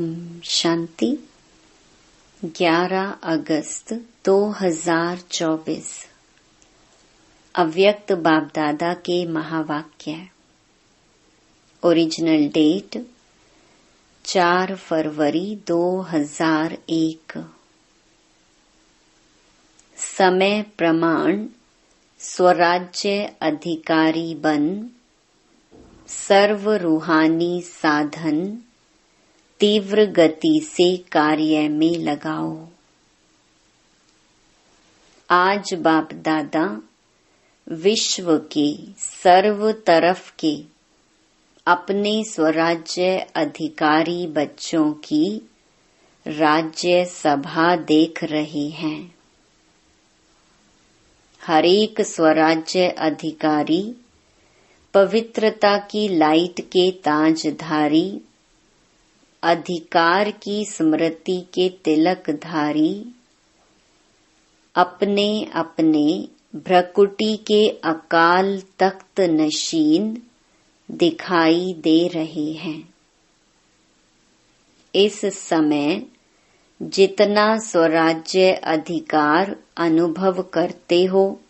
शांति 11 अगस्त 2024 अव्यक्त बाप दादा के महावाक्य। ओरिजिनल डेट 4 फरवरी 2001। समय प्रमाण स्वराज्य अधिकारी बन सर्व रूहानी साधन तीव्र गति से कार्य में लगाओ। आज बाप दादा विश्व के सर्व तरफ के अपने स्वराज्य अधिकारी बच्चों की राज्य सभा देख रहे हैं। हर एक स्वराज्य अधिकारी पवित्रता की लाइट के ताजधारी, अधिकार की स्मृति के तिलकधारी, अपने अपने भ्रकुटी के अकाल तख्त नशीन दिखाई दे रहे हैं। इस समय जितना स्वराज्य अधिकार अनुभव करते हो,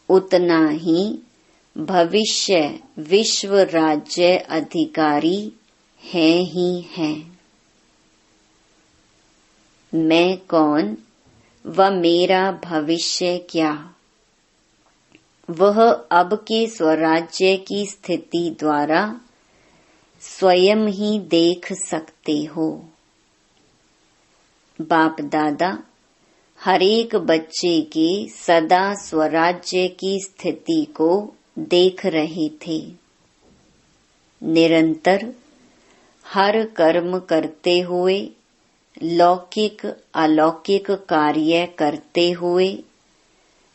उतना ही भविष्य विश्व राज्य अधिकारी है ही है। मैं कौन व मेरा भविष्य क्या, वह अब के स्वराज्य की स्थिति द्वारा स्वयं ही देख सकते हो। बाप दादा हर एक बच्चे के सदा स्वराज्य की स्थिति को देख रहे थे। निरंतर हर कर्म करते हुए, लौकिक अलौकिक कार्य करते हुए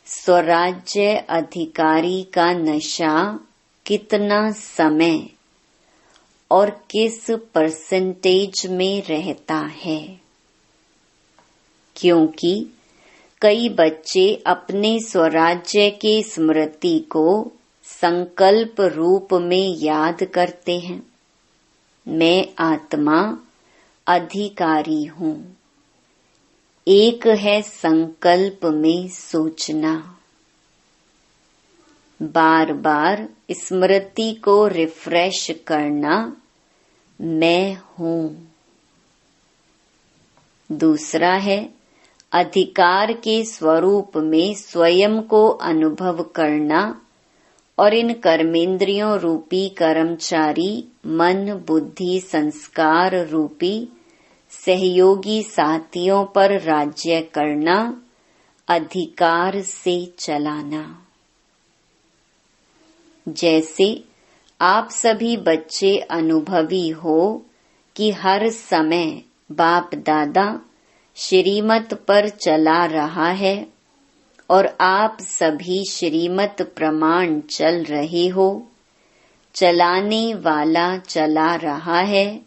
स्वराज्य अधिकारी का नशा कितना समय और किस परसेंटेज में रहता है। क्योंकि कई बच्चे अपने स्वराज्य के स्मृति को संकल्प रूप में याद करते हैं। मैं आत्मा अधिकारी हूँ। एक है संकल्प में सोचना। बार बार स्मृति को रिफ्रेश करना, मैं हूँ। दूसरा है अधिकार के स्वरूप में स्वयं को अनुभव करना और इन कर्मेंद्रियों रूपी कर्मचारी मन बुद्धि संस्कार रूपी सहयोगी साथियों पर राज्य करना, अधिकार से चलाना। जैसे आप सभी बच्चे अनुभवी हो कि हर समय बाप दादा श्रीमत पर चला रहा है और आप सभी श्रीमत प्रमाण चल रहे हो। चलाने वाला चला रहा है,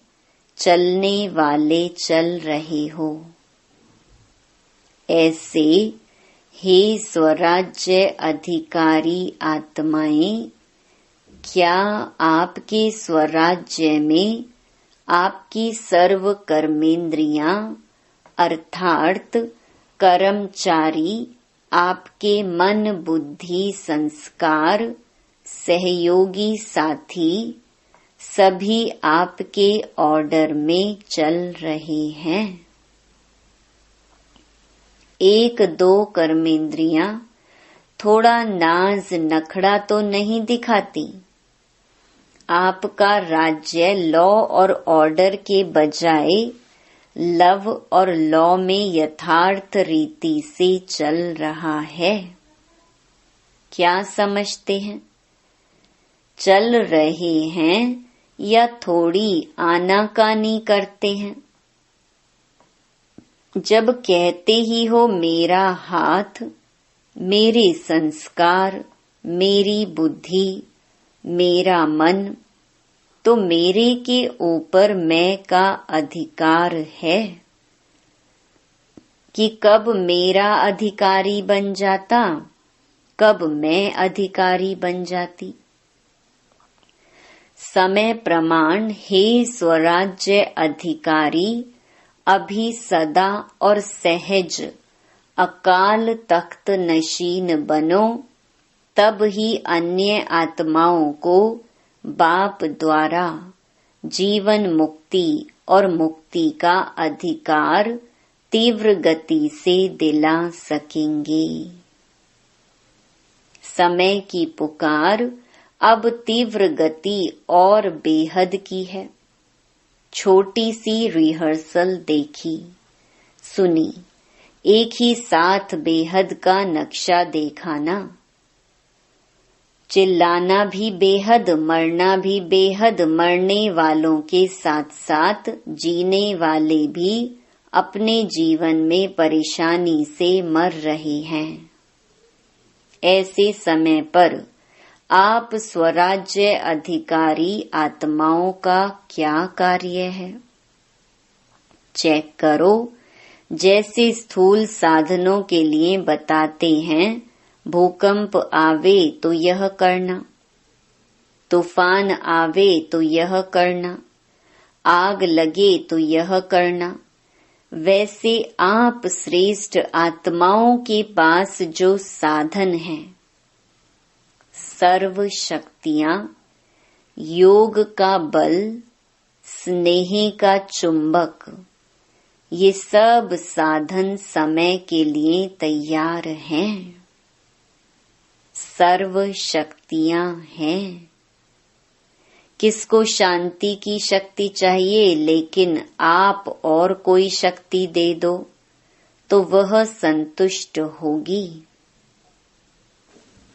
चलने वाले चल रहे हो। ऐसे हे स्वराज्य अधिकारी आत्माएं, क्या आपके स्वराज्य में आपकी सर्व कर्मेंद्रियां अर्थात कर्मचारी, आपके मन बुद्धि संस्कार सहयोगी साथी सभी आपके ऑर्डर में चल रहे हैं। एक दो कर्मेंद्रियां थोड़ा नाज नखड़ा तो नहीं दिखाती। आपका राज्य लॉ और ऑर्डर के बजाय लव और लॉ में यथार्थ रीति से चल रहा है। क्या समझते हैं? चल रहे हैं या थोड़ी आनाकानी करते हैं? जब कहते ही हो मेरा हाथ, मेरे संस्कार, मेरी बुद्धि, मेरा मन, तो मेरे के ऊपर मैं का अधिकार है कि कब मेरा अधिकारी बन जाता, कब मैं अधिकारी बन जाती। समय प्रमाण हे स्वराज्य अधिकारी, अभी सदा और सहज अकाल तख्त नशीन बनो, तब ही अन्य आत्माओं को बाप द्वारा जीवन मुक्ति और मुक्ति का अधिकार तीव्र गति से दिला सकेंगे। समय की पुकार अब तीव्र गति और बेहद की है। छोटी सी रिहर्सल देखी, सुनी, एक ही साथ बेहद का नक्शा देखा ना। चिल्लाना भी बेहद, मरना भी बेहद, मरने वालों के साथ साथ जीने वाले भी अपने जीवन में परेशानी से मर रहे हैं। ऐसे समय पर आप स्वराज्य अधिकारी आत्माओं का क्या कार्य है? चेक करो। जैसे स्थूल साधनों के लिए बताते हैं, भूकंप आवे तो यह करना, तूफान आवे तो यह करना, आग लगे तो यह करना, वैसे आप श्रेष्ठ आत्माओं के पास जो साधन है, सर्व शक्तियां, योग का बल, स्नेह का चुंबक, ये सब साधन समय के लिए तैयार हैं। सर्व शक्तियां हैं। किसको शांति की शक्ति चाहिए, लेकिन आप और कोई शक्ति दे दो तो वह संतुष्ट होगी।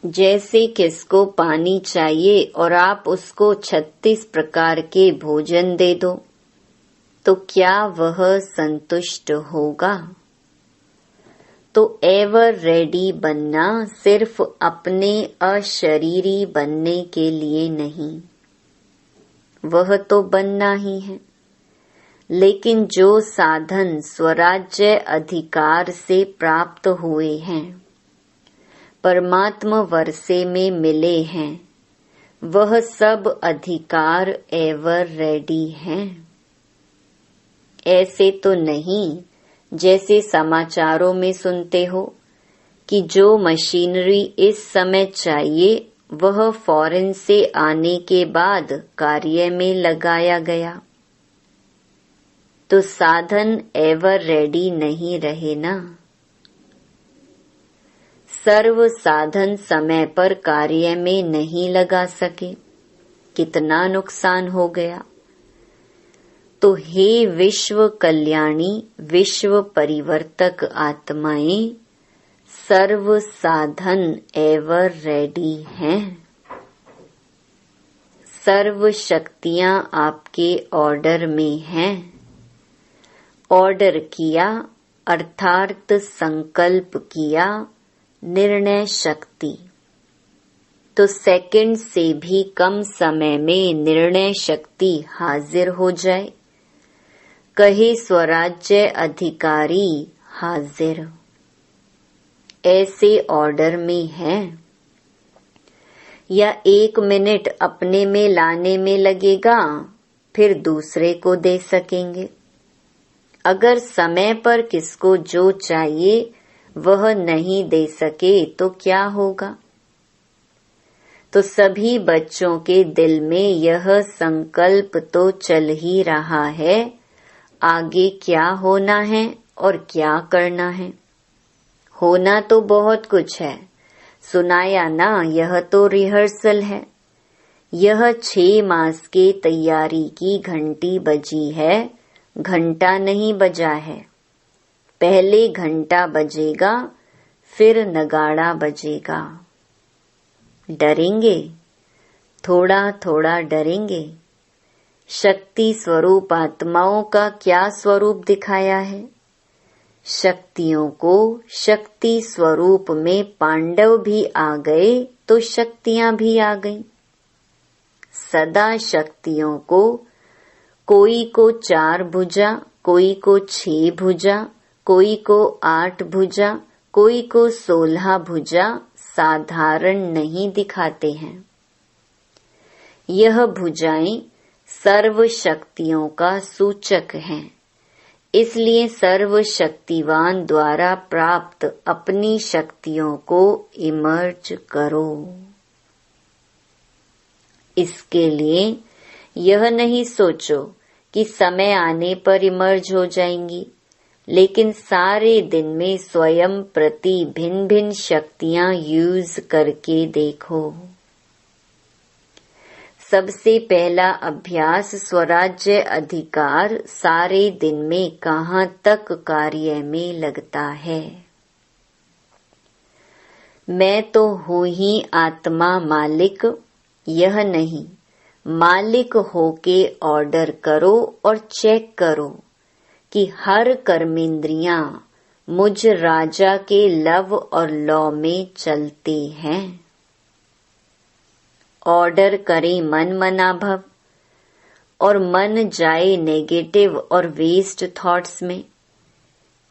जैसे किसको पानी चाहिए और आप उसको 36 प्रकार के भोजन दे दो तो क्या वह संतुष्ट होगा? तो एवर रेडी बनना सिर्फ अपने अशरीरी बनने के लिए नहीं, वह तो बनना ही है, लेकिन जो साधन स्वराज्य अधिकार से प्राप्त हुए हैं, परमात्मा वर्षे में मिले हैं, वह सब अधिकार एवर रेडी हैं। ऐसे तो नहीं जैसे समाचारों में सुनते हो कि जो मशीनरी इस समय चाहिए वह फॉरेन से आने के बाद कार्य में लगाया गया, तो साधन एवर रेडी नहीं रहे ना। सर्व साधन समय पर कार्य में नहीं लगा सके, कितना नुकसान हो गया। तो हे विश्व कल्याणी, विश्व परिवर्तक आत्माएं, सर्व साधन एवर रेडी हैं। सर्व शक्तियां आपके ऑर्डर में हैं। ऑर्डर किया अर्थात संकल्प किया, निर्णय शक्ति, तो सेकंड से भी कम समय में निर्णय शक्ति हाजिर हो जाए। कहे स्वराज्य अधिकारी हाजिर। ऐसे ऑर्डर में है, या 1 मिनट अपने में लाने में लगेगा, फिर दूसरे को दे सकेंगे। अगर समय पर किसको जो चाहिए वह नहीं दे सके तो क्या होगा? तो सभी बच्चों के दिल में यह संकल्प तो चल ही रहा है, आगे क्या होना है और क्या करना है। होना तो बहुत कुछ है, सुनाया ना, यह तो रिहर्सल है। यह 6 मास के तैयारी की घंटी बजी है, घंटा नहीं बजा है। पहले घंटा बजेगा, फिर नगाड़ा बजेगा। डरेंगे, थोड़ा थोड़ा डरेंगे। शक्ति स्वरूप आत्माओं का क्या स्वरूप दिखाया है? शक्तियों को शक्ति स्वरूप में पांडव भी आ गए तो शक्तियां भी आ गईं। सदा शक्तियों को, कोई को 4 भुजा, कोई को 6 भुजा, कोई को 8 भुजा, कोई को 16 भुजा साधारण नहीं दिखाते हैं। यह भुजाएं सर्व शक्तियों का सूचक हैं, इसलिए सर्व शक्तिवान द्वारा प्राप्त अपनी शक्तियों को इमर्ज करो। इसके लिए यह नहीं सोचो कि समय आने पर इमर्ज हो जाएंगी, लेकिन सारे दिन में स्वयं प्रति भिन्न भिन्न शक्तियां यूज करके देखो। सबसे पहला अभ्यास स्वराज्य अधिकार सारे दिन में कहाँ तक कार्य में लगता है। मैं तो हूँ ही आत्मा मालिक, यह नहीं, मालिक होके ऑर्डर करो और चेक करो कि हर कर्मेंद्रियां मुझ राजा के लव और लॉ में चलते हैं। ऑर्डर करें मन मनाभव और मन जाए नेगेटिव और वेस्ट थॉट्स में,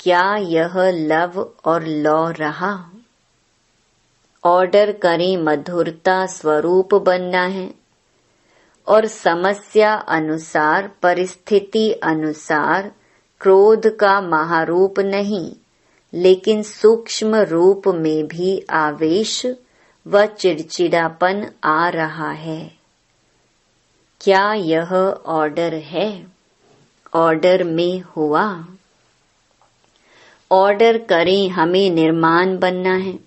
क्या यह लव और लॉ रहा? ऑर्डर करें मधुरता स्वरूप बनना है और समस्या अनुसार परिस्थिति अनुसार क्रोध का महारूप नहीं, लेकिन सूक्ष्म रूप में भी आवेश व चिड़चिड़ापन आ रहा है। क्या यह ऑर्डर है? ऑर्डर में हुआ। ऑर्डर करें हमें निर्माण बनना है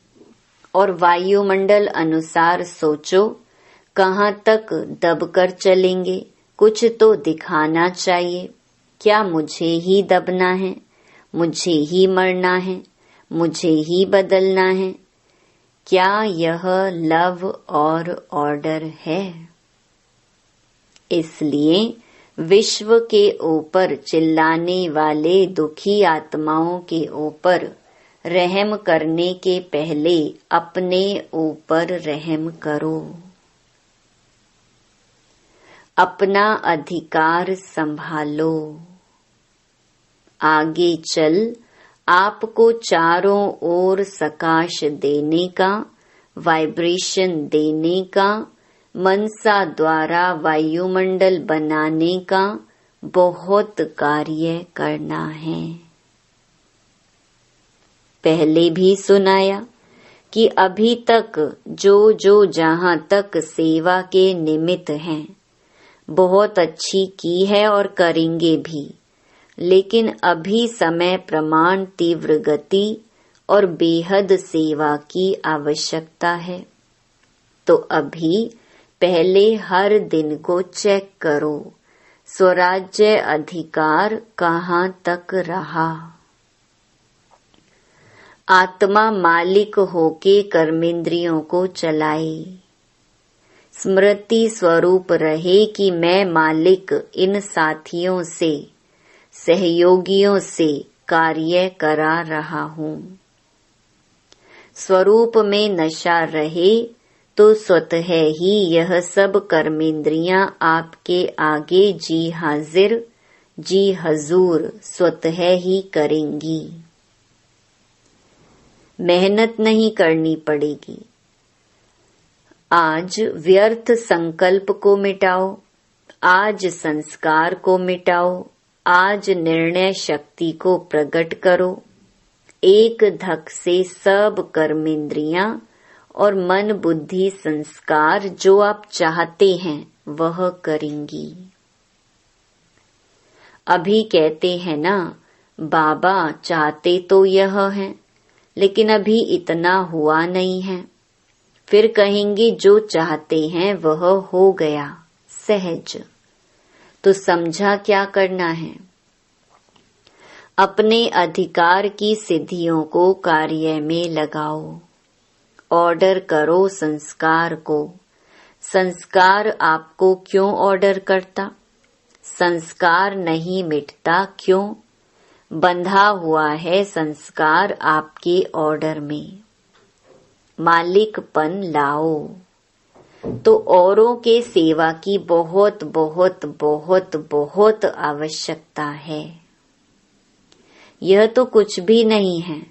और वायुमंडल अनुसार सोचो कहाँ तक दबकर चलेंगे, कुछ तो दिखाना चाहिए। क्या मुझे ही दबना है, मुझे ही मरना है, मुझे ही बदलना है? क्या यह लव और ऑर्डर है? इसलिए विश्व के ऊपर चिल्लाने वाले दुखी आत्माओं के ऊपर रहम करने के पहले अपने ऊपर रहम करो। अपना अधिकार संभालो। आगे चल आपको चारों ओर सकाश देने का, वाइब्रेशन देने का, मनसा द्वारा वायुमंडल बनाने का बहुत कार्य करना है। पहले भी सुनाया कि अभी तक जो जहाँ तक सेवा के निमित्त हैं, बहुत अच्छी की है और करेंगे भी, लेकिन अभी समय प्रमाण तीव्र गति और बेहद सेवा की आवश्यकता है। तो अभी पहले हर दिन को चेक करो, स्वराज्य अधिकार कहाँ तक रहा। आत्मा मालिक होके कर्मेंद्रियों को चलाए। स्मृति स्वरूप रहे कि मैं मालिक इन साथियों से, सहयोगियों से कार्य करा रहा हूँ। स्वरूप में नशा रहे तो स्वतः ही यह सब कर्मेंद्रियां आपके आगे जी हाजिर, जी हजूर स्वतः ही करेंगी। मेहनत नहीं करनी पड़ेगी। आज व्यर्थ संकल्प को मिटाओ, आज संस्कार को मिटाओ, आज निर्णय शक्ति को प्रकट करो। एक धक से सब कर्मेंद्रियां और मन बुद्धि संस्कार जो आप चाहते हैं वह करेंगी। अभी कहते हैं ना, बाबा चाहते तो यह है, लेकिन अभी इतना हुआ नहीं है। फिर कहेंगे जो चाहते हैं वह हो गया सहज। तो समझा क्या करना है? अपने अधिकार की सिद्धियों को कार्य में लगाओ। ऑर्डर करो संस्कार को। संस्कार आपको क्यों ऑर्डर करता? संस्कार नहीं मिटता क्यों? बंधा हुआ है संस्कार आपके ऑर्डर में। मालिकपन लाओ। तो औरों के सेवा की बहुत बहुत बहुत बहुत आवश्यकता है। यह तो कुछ भी नहीं है,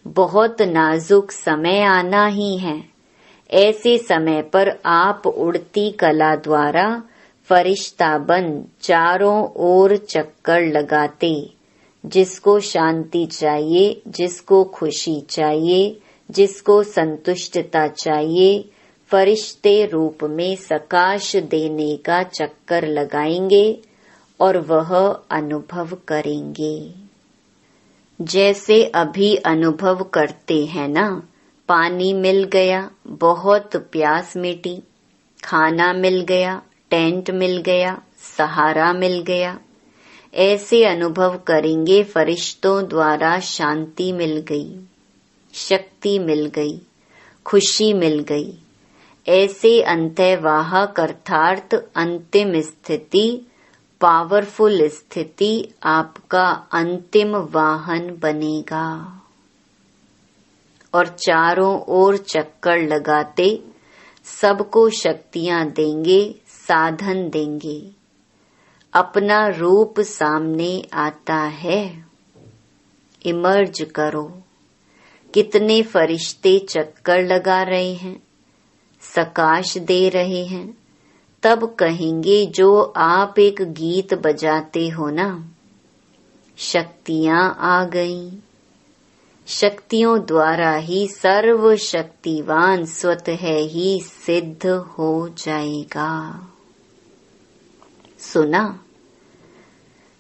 बहुत नाजुक समय आना ही है। ऐसे समय पर आप उड़ती कला द्वारा फरिश्ता बन चारों ओर चक्कर लगाते, जिसको शांति चाहिए, जिसको खुशी चाहिए, जिसको संतुष्टता चाहिए, फरिश्ते रूप में सकाश देने का चक्कर लगाएंगे और वह अनुभव करेंगे। जैसे अभी अनुभव करते हैं ना, पानी मिल गया, बहुत प्यास मिटी, खाना मिल गया, टेंट मिल गया, सहारा मिल गया। ऐसे अनुभव करेंगे फरिश्तों द्वारा शांति मिल गई, शक्ति मिल गई, खुशी मिल गई। ऐसे अंतर्वाहक अर्थात अंतिम स्थिति, पावरफुल स्थिति आपका अंतिम वाहन बनेगा और चारों ओर चक्कर लगाते सबको शक्तियां देंगे, साधन देंगे। अपना रूप सामने आता है, इमर्ज करो। कितने फरिश्ते चक्कर लगा रहे हैं, सकाश दे रहे हैं। तब कहेंगे जो आप एक गीत बजाते हो ना, शक्तियां आ गईं। शक्तियों द्वारा ही सर्वशक्तिवान स्वतः ही सिद्ध हो जाएगा। सुना?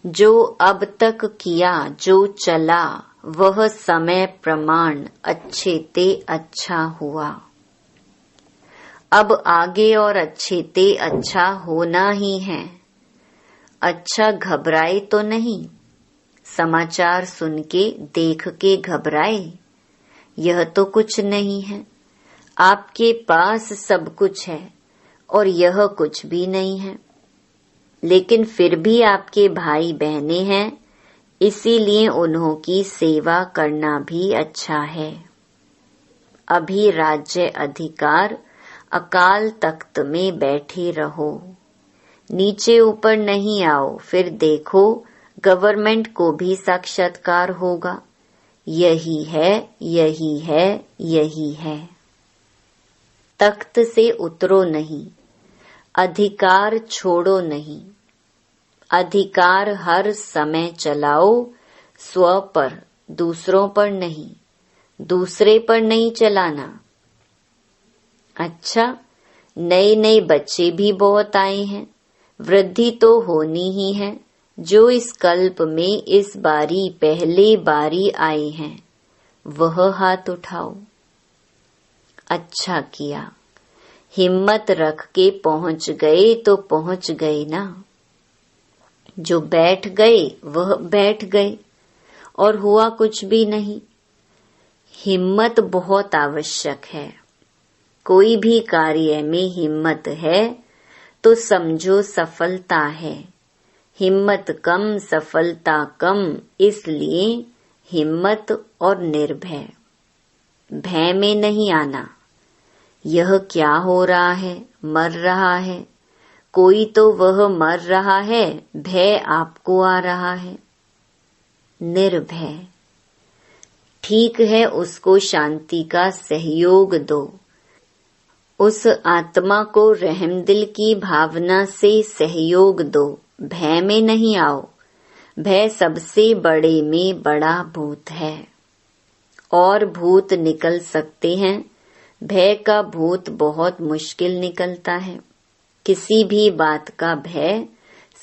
जो अब तक किया, जो चला, वह समय प्रमाण अच्छे ते अच्छा हुआ। अब आगे और अच्छे ते अच्छा होना ही है। अच्छा घबराए तो नहीं, समाचार सुन के देख के घबराए, यह तो कुछ नहीं है। आपके पास सब कुछ है और यह कुछ भी नहीं है, लेकिन फिर भी आपके भाई बहने हैं, इसीलिए उन्हों की सेवा करना भी अच्छा है। अभी राज्य अधिकार अकाल तख्त में बैठे रहो, नीचे ऊपर नहीं आओ, फिर देखो गवर्नमेंट को भी साक्षात्कार होगा। यही है, यही है, यही है। तख्त से उतरो नहीं, अधिकार छोड़ो नहीं। अधिकार हर समय चलाओ स्व पर, दूसरों पर नहीं, दूसरे पर नहीं चलाना। अच्छा, नए नए बच्चे भी बहुत आए हैं, वृद्धि तो होनी ही है। जो इस कल्प में इस बारी पहले बारी आए हैं, वह हाथ उठाओ। अच्छा किया, हिम्मत रख के पहुंच गए तो पहुंच गए ना। जो बैठ गए वह बैठ गए और हुआ कुछ भी नहीं। हिम्मत बहुत आवश्यक है। कोई भी कार्य में हिम्मत है तो समझो सफलता है। हिम्मत कम, सफलता कम, इसलिए हिम्मत और निर्भय। भय में नहीं आना। यह क्या हो रहा है, मर रहा है, कोई तो वह मर रहा है, भय आपको आ रहा है। निर्भय। ठीक है, उसको शांति का सहयोग दो। उस आत्मा को रहमदिल की भावना से सहयोग दो। भय में नहीं आओ। भय सबसे बड़े में बड़ा भूत है और भूत निकल सकते हैं। भय का भूत बहुत मुश्किल निकलता है। किसी भी बात का भय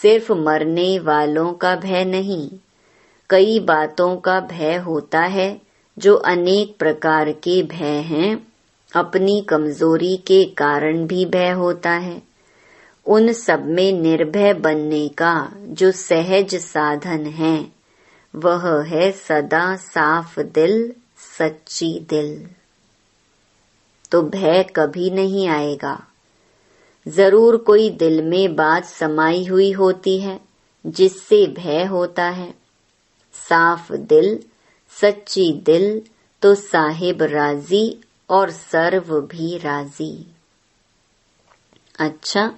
सिर्फ मरने वालों का भय नहीं, कई बातों का भय होता है। जो अनेक प्रकार के भय हैं, अपनी कमजोरी के कारण भी भय होता है। उन सब में निर्भय बनने का जो सहज साधन है, वह है सदा साफ दिल, सच्ची दिल। तो भय कभी नहीं आएगा। जरूर कोई दिल में बात समाई हुई होती है जिससे भय होता है। साफ दिल, सच्ची दिल तो साहिब राजी और सर्व भी राजी। अच्छा,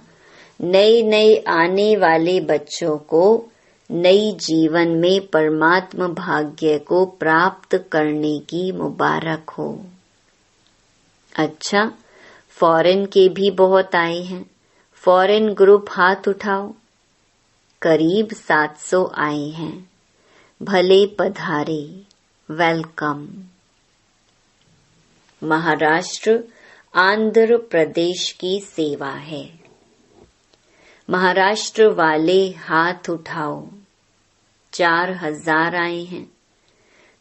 नए नए आने वाले बच्चों को नई जीवन में परमात्म भाग्य को प्राप्त करने की मुबारक हो। अच्छा, फॉरेन के भी बहुत आए हैं। फॉरेन ग्रुप हाथ उठाओ। करीब 700 आए हैं। भले पधारे, वेलकम। महाराष्ट्र आंध्र प्रदेश की सेवा है। महाराष्ट्र वाले हाथ उठाओ। 4000 आए हैं,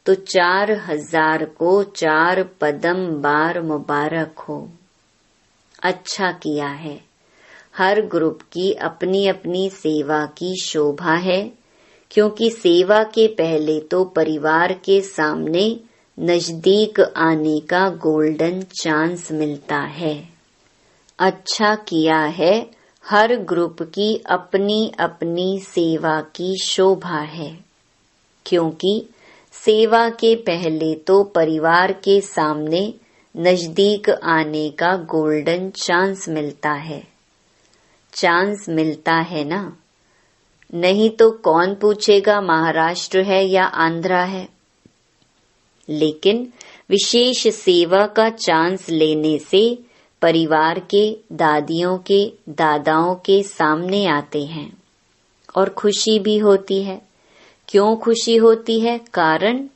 तो 4000 को 4 पदम बार मुबारक हो। अच्छा किया है। हर ग्रुप की अपनी अपनी सेवा की शोभा है, क्योंकि सेवा के पहले तो परिवार के सामने नजदीक आने का गोल्डन चांस मिलता है। अच्छा किया है। हर ग्रुप की अपनी अपनी सेवा की शोभा है, क्योंकि सेवा के पहले तो परिवार के सामने नजदीक आने का गोल्डन चांस मिलता है। चांस मिलता है ना? नहीं तो कौन पूछेगा महाराष्ट्र है या आंध्रा है। लेकिन विशेष सेवा का चांस लेने से परिवार के दादियों के दादाओं के सामने आते हैं और खुशी भी होती है। क्यों खुशी होती है? कारण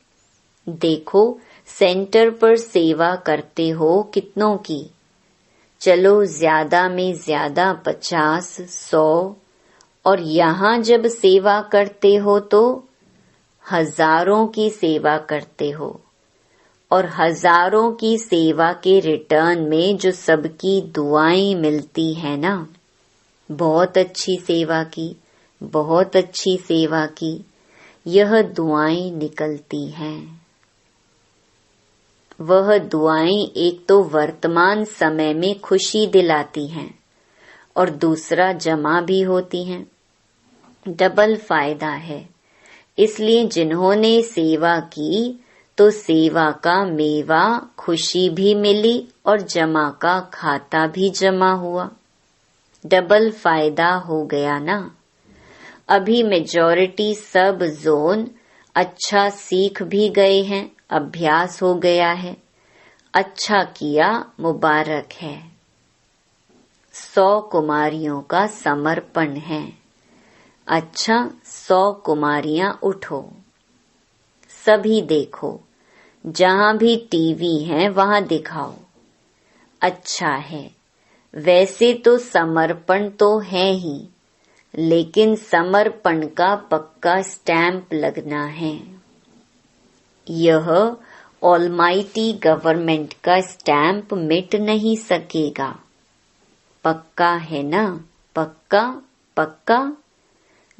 देखो, सेंटर पर सेवा करते हो कितनों की? चलो ज्यादा में ज्यादा 50, 100, और यहाँ जब सेवा करते हो तो हजारों की सेवा करते हो, और हजारों की सेवा के रिटर्न में जो सबकी दुआएं मिलती है ना, बहुत अच्छी सेवा की, बहुत अच्छी सेवा की, यह दुआएं निकलती हैं। वह दुआएं एक तो वर्तमान समय में खुशी दिलाती हैं और दूसरा जमा भी होती हैं। डबल फायदा है। इसलिए जिन्होंने सेवा की तो सेवा का मेवा खुशी भी मिली और जमा का खाता भी जमा हुआ। डबल फायदा हो गया ना। अभी मेजॉरिटी सब जोन अच्छा सीख भी गए हैं, अभ्यास हो गया है। अच्छा किया, मुबारक है। 100 कुमारियों का समर्पण है। अच्छा, 100 कुमारियां उठो। सभी देखो, जहां भी टीवी है वहां दिखाओ। अच्छा है। वैसे तो समर्पण तो है ही, लेकिन समर्पण का पक्का स्टैंप लगना है। यह ऑलमाइटी गवर्नमेंट का स्टैंप मिट नहीं सकेगा। पक्का है ना? पक्का पक्का।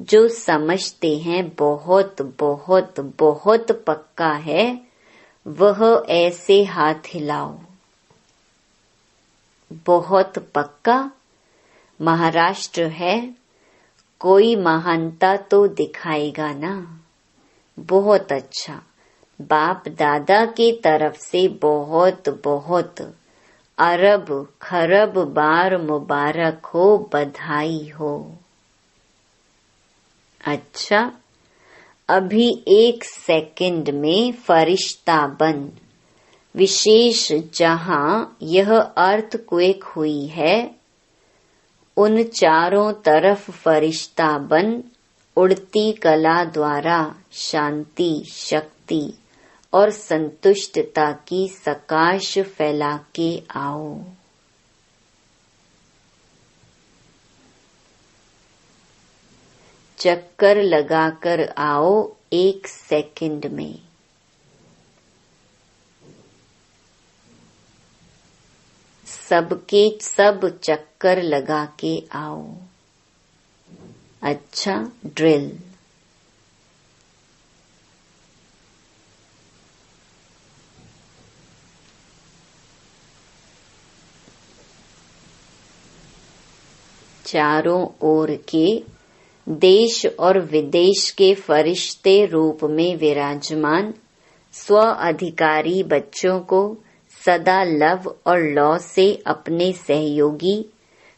जो समझते हैं बहुत बहुत बहुत पक्का है, वह ऐसे हाथ हिलाओ। बहुत पक्का। महाराष्ट्र है, कोई महानता तो दिखाएगा ना। बहुत अच्छा। बाप दादा के तरफ से बहुत बहुत अरब खरब बार मुबारक हो, बधाई हो। अच्छा, अभी 1 सेकंड में फरिश्ता बन, विशेष जहां यह अर्थक्वेक हुई है, उन चारों तरफ फरिश्ता बन उड़ती कला द्वारा शांति, शक्ति और संतुष्टता की सकाश फैला के आओ। चक्कर लगाकर आओ 1 सेकंड में। सबके सब चक्कर लगा के आओ। अच्छा, ड्रिल। चारों ओर के देश और विदेश के फरिश्ते रूप में विराजमान स्व अधिकारी बच्चों को सदा लव और लौ से अपने सहयोगी,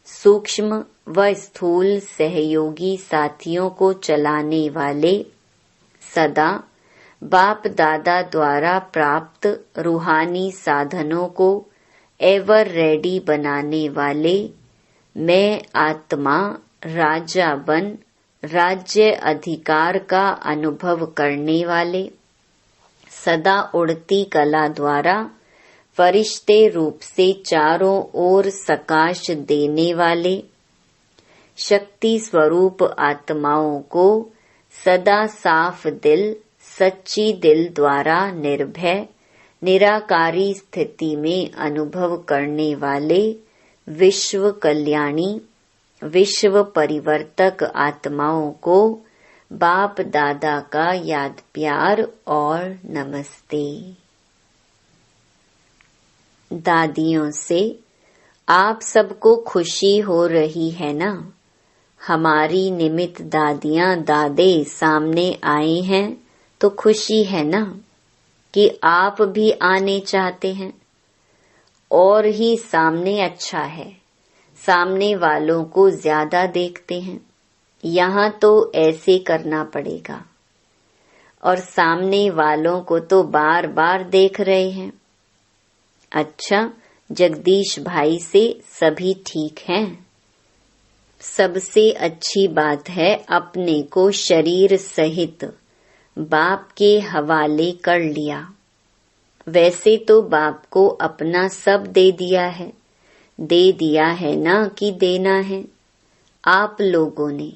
सूक्ष्म व स्थूल सहयोगी साथियों को चलाने वाले, सदा बाप दादा द्वारा प्राप्त रूहानी साधनों को एवर रेडी बनाने वाले, मैं आत्मा राजा बन राज्य अधिकार का अनुभव करने वाले, सदा उड़ती कला द्वारा फरिश्ते रूप से चारों ओर सकाश देने वाले, शक्ति स्वरूप आत्माओं को सदा साफ दिल सच्ची दिल द्वारा निर्भय निराकारी स्थिति में अनुभव करने वाले, विश्व कल्याणी विश्व परिवर्तक आत्माओं को बाप दादा का याद प्यार और नमस्ते। दादियों से आप सबको खुशी हो रही है ना? हमारी निमित्त दादियां दादे सामने आए हैं तो खुशी है ना कि आप भी आने चाहते हैं। और ही सामने अच्छा है, सामने वालों को ज्यादा देखते हैं, यहाँ तो ऐसे करना पड़ेगा। और सामने वालों को तो बार बार देख रहे हैं। अच्छा, जगदीश भाई से सभी ठीक हैं? सबसे अच्छी बात है अपने को शरीर सहित बाप के हवाले कर लिया। वैसे तो बाप को अपना सब दे दिया है ना कि देना है। आप लोगों ने,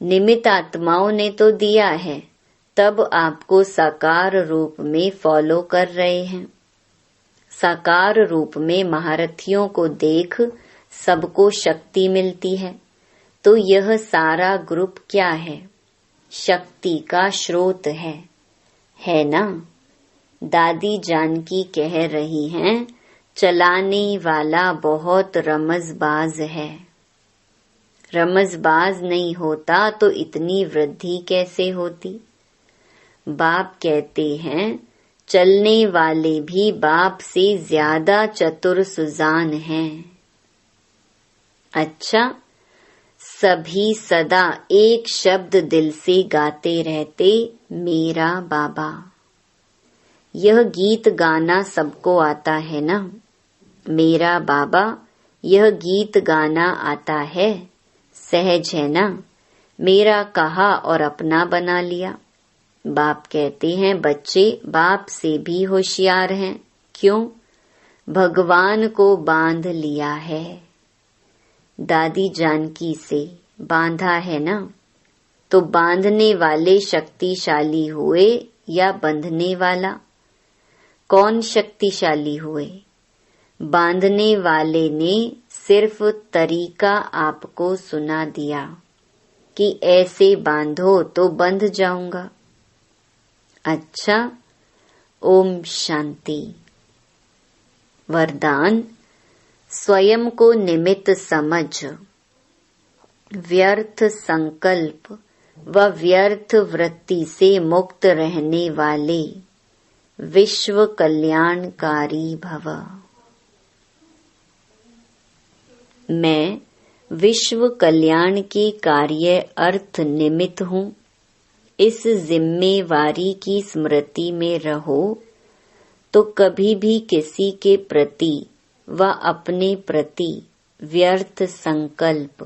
निमित्त आत्माओं ने तो दिया है, तब आपको साकार रूप में फॉलो कर रहे हैं। साकार रूप में महारथियों को देख सबको शक्ति मिलती है। तो यह सारा ग्रुप क्या है? शक्ति का स्रोत है ना? दादी जानकी कह रही हैं, चलाने वाला बहुत रमजबाज है। रमजबाज नहीं होता तो इतनी वृद्धि कैसे होती? बाप कहते हैं, चलने वाले भी बाप से ज्यादा चतुर सुजान हैं। अच्छा, सभी सदा एक शब्द दिल से गाते रहते, मेरा बाबा। यह गीत गाना सबको आता है ना? मेरा बाबा, यह गीत गाना आता है, सहज है ना? मेरा कहा और अपना बना लिया। बाप कहते हैं, बच्चे बाप से भी होशियार हैं। क्यों? भगवान को बांध लिया है। दादी जानकी से बांधा है ना? तो बांधने वाले शक्तिशाली हुए या बंधने वाला? कौन शक्तिशाली हुए? बांधने वाले ने सिर्फ तरीका आपको सुना दिया कि ऐसे बांधो तो बंध जाऊंगा। अच्छा, ओम शांति। वरदान, स्वयं को निमित्त समझ व्यर्थ संकल्प व व्यर्थ वृत्ति से मुक्त रहने वाले विश्व कल्याणकारी भव। मैं विश्व कल्याण के कार्य अर्थ निमित्त हूँ। इस जिम्मेवारी की स्मृति में रहो तो कभी भी किसी के प्रति व अपने प्रति व्यर्थ संकल्प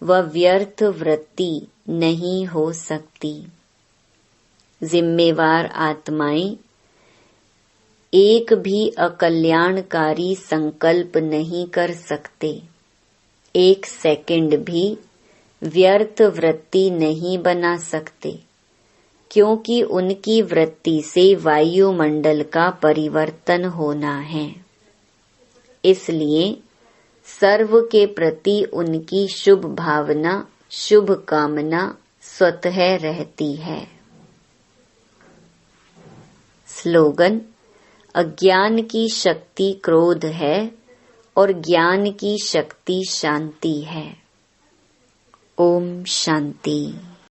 व व्यर्थ वृत्ति नहीं हो सकती। जिम्मेवार आत्माएं एक भी अकल्याणकारी संकल्प नहीं कर सकते। एक सेकंड भी व्यर्थ वृत्ति नहीं बना सकते, क्योंकि उनकी वृत्ति से वायुमंडल का परिवर्तन होना है। इसलिए सर्व के प्रति उनकी शुभ भावना, शुभ कामना स्वतः रहती है। स्लोगन, अज्ञान की शक्ति क्रोध है और ज्ञान की शक्ति शांति है। ओम शांति।